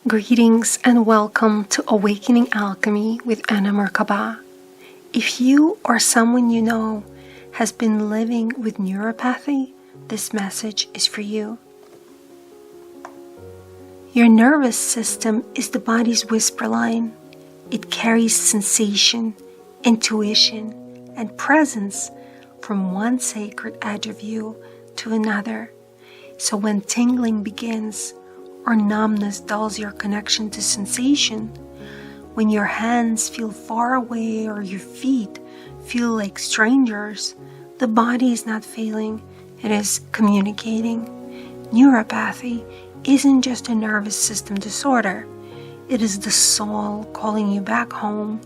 Greetings and welcome to Awakening Alchemy with Anna Merkaba. If you or someone you know has been living with neuropathy, this message is for you. Your nervous system is the body's whisper line. It carries sensation, intuition, and presence from one sacred edge of you to another. So when tingling begins, or numbness dulls your connection to sensation, when your hands feel far away or your feet feel like strangers, the body is not failing, it is communicating. Neuropathy isn't just a nervous system disorder, it is the soul calling you back home,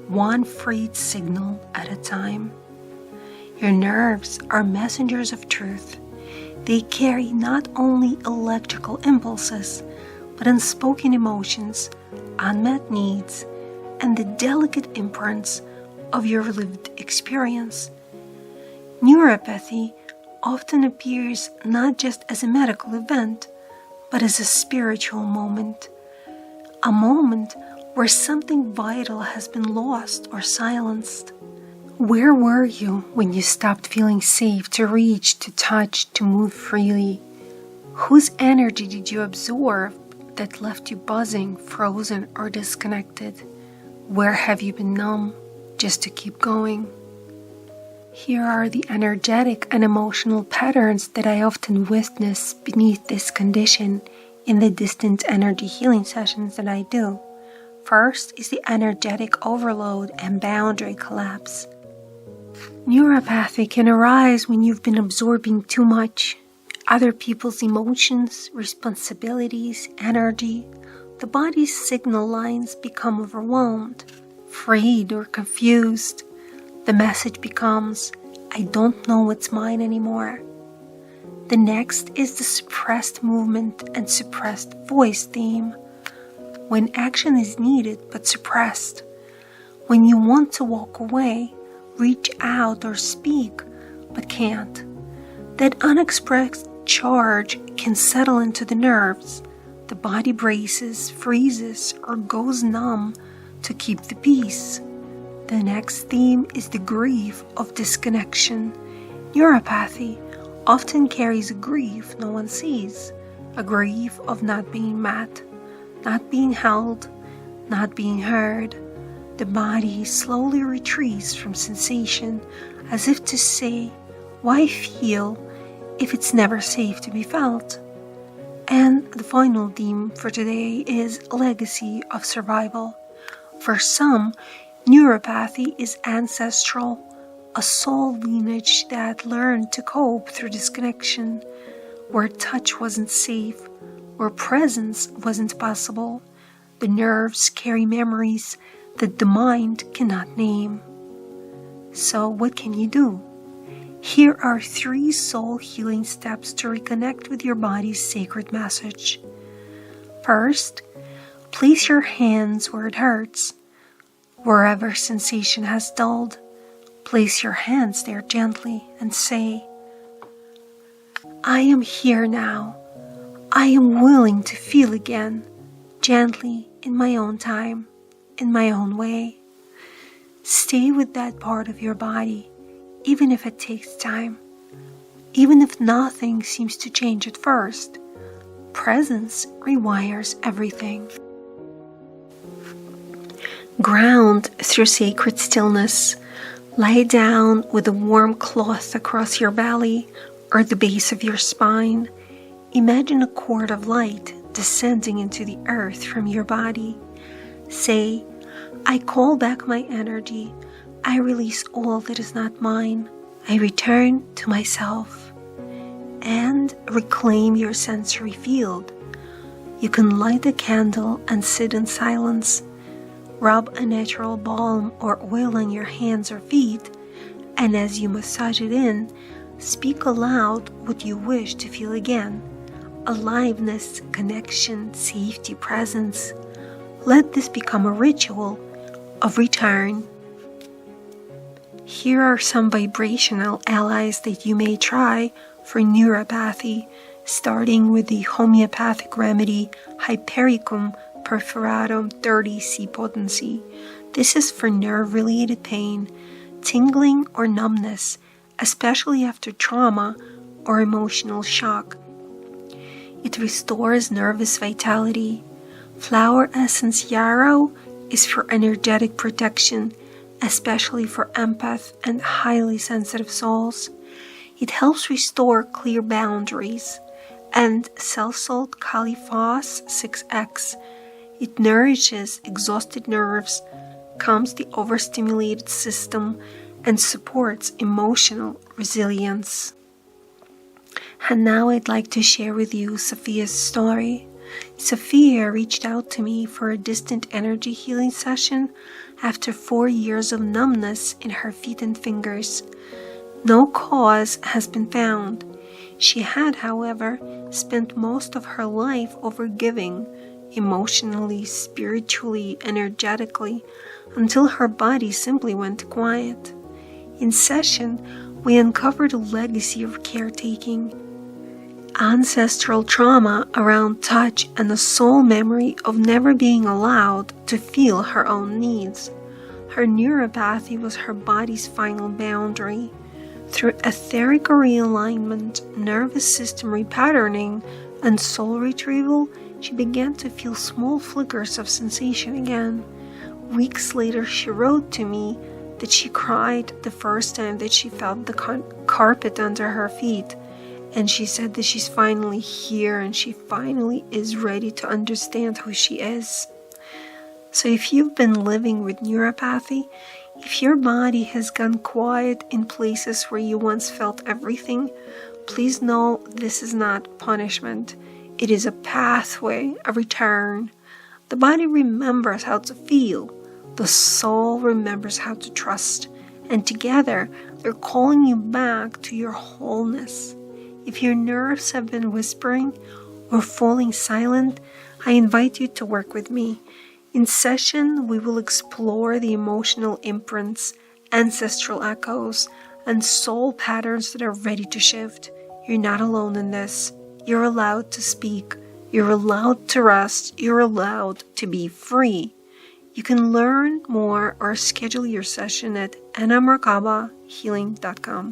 one freight signal at a time. Your nerves are messengers of truth. They carry not only electrical impulses, but unspoken emotions, unmet needs, and the delicate imprints of your lived experience. Neuropathy often appears not just as a medical event, but as a spiritual moment. A moment where something vital has been lost or silenced. Where were you when you stopped feeling safe to reach, to touch, to move freely? Whose energy did you absorb that left you buzzing, frozen, or disconnected? Where have you been numb just to keep going? Here are the energetic and emotional patterns that I often witness beneath this condition in the distant energy healing sessions that I do. First is the energetic overload and boundary collapse. Neuropathy can arise when you've been absorbing too much. Other people's emotions, responsibilities, energy. The body's signal lines become overwhelmed, frayed, or confused. The message becomes, I don't know what's mine anymore. The next is the suppressed movement and suppressed voice theme. When action is needed but suppressed. When you want to walk away, reach out or speak, but can't. That unexpressed charge can settle into the nerves. The body braces, freezes, or goes numb to keep the peace. The next theme is the grief of disconnection. Neuropathy often carries a grief no one sees, a grief of not being met, not being held, not being heard. The body slowly retreats from sensation as if to say, why feel if it's never safe to be felt? And the final theme for today is legacy of survival. For some, neuropathy is ancestral, a soul lineage that learned to cope through disconnection, where touch wasn't safe, where presence wasn't possible. The nerves carry memories that the mind cannot name. So what can you do? Here are 3 soul healing steps to reconnect with your body's sacred message. First, place your hands where it hurts. Wherever sensation has dulled, place your hands there gently and say, I am here now. I am willing to feel again, gently in my own time. In my own way. Stay with that part of your body, even if it takes time, even if nothing seems to change at first. Presence rewires everything. Ground through sacred stillness. Lie down with a warm cloth across your belly or the base of your spine. Imagine a cord of light descending into the earth from your body. Say, I call back my energy. I release all that is not mine. I return to myself. And reclaim your sensory field. You can light a candle and sit in silence. Rub a natural balm or oil on your hands or feet. And as you massage it in, speak aloud what you wish to feel again. Aliveness, connection, safety, presence. Let this become a ritual of return. Here are some vibrational allies that you may try for neuropathy, starting with the homeopathic remedy Hypericum perforatum 30C potency. This is for nerve-related pain, tingling, or numbness, especially after trauma or emotional shock. It restores nervous vitality. Flower essence yarrow is for energetic protection, especially for empath and highly sensitive souls. It helps restore clear boundaries. And cell salt caliphos 6X. It nourishes exhausted nerves, calms the overstimulated system, and supports emotional resilience. And now I'd like to share with you Sophia's story. Sophia reached out to me for a distant energy healing session after 4 years of numbness in her feet and fingers. No cause has been found. She had, however, spent most of her life overgiving, emotionally, spiritually, energetically, until her body simply went quiet. In session, we uncovered a legacy of caretaking, ancestral trauma around touch, and a soul memory of never being allowed to feel her own needs. Her neuropathy was her body's final boundary. Through etheric realignment, nervous system repatterning, and soul retrieval, she began to feel small flickers of sensation again. Weeks later, she wrote to me that she cried the first time that she felt the carpet under her feet, and she said that she's finally here and she finally is ready to understand who she is. So if you've been living with neuropathy, if your body has gone quiet in places where you once felt everything, please know this is not punishment. It is a pathway, a return. The body remembers how to feel. The soul remembers how to trust. And together, they're calling you back to your wholeness. If your nerves have been whispering or falling silent, I invite you to work with me. In session, we will explore the emotional imprints, ancestral echoes, and soul patterns that are ready to shift. You're not alone in this. You're allowed to speak. You're allowed to rest. You're allowed to be free. You can learn more or schedule your session at annamerkabahealing.com.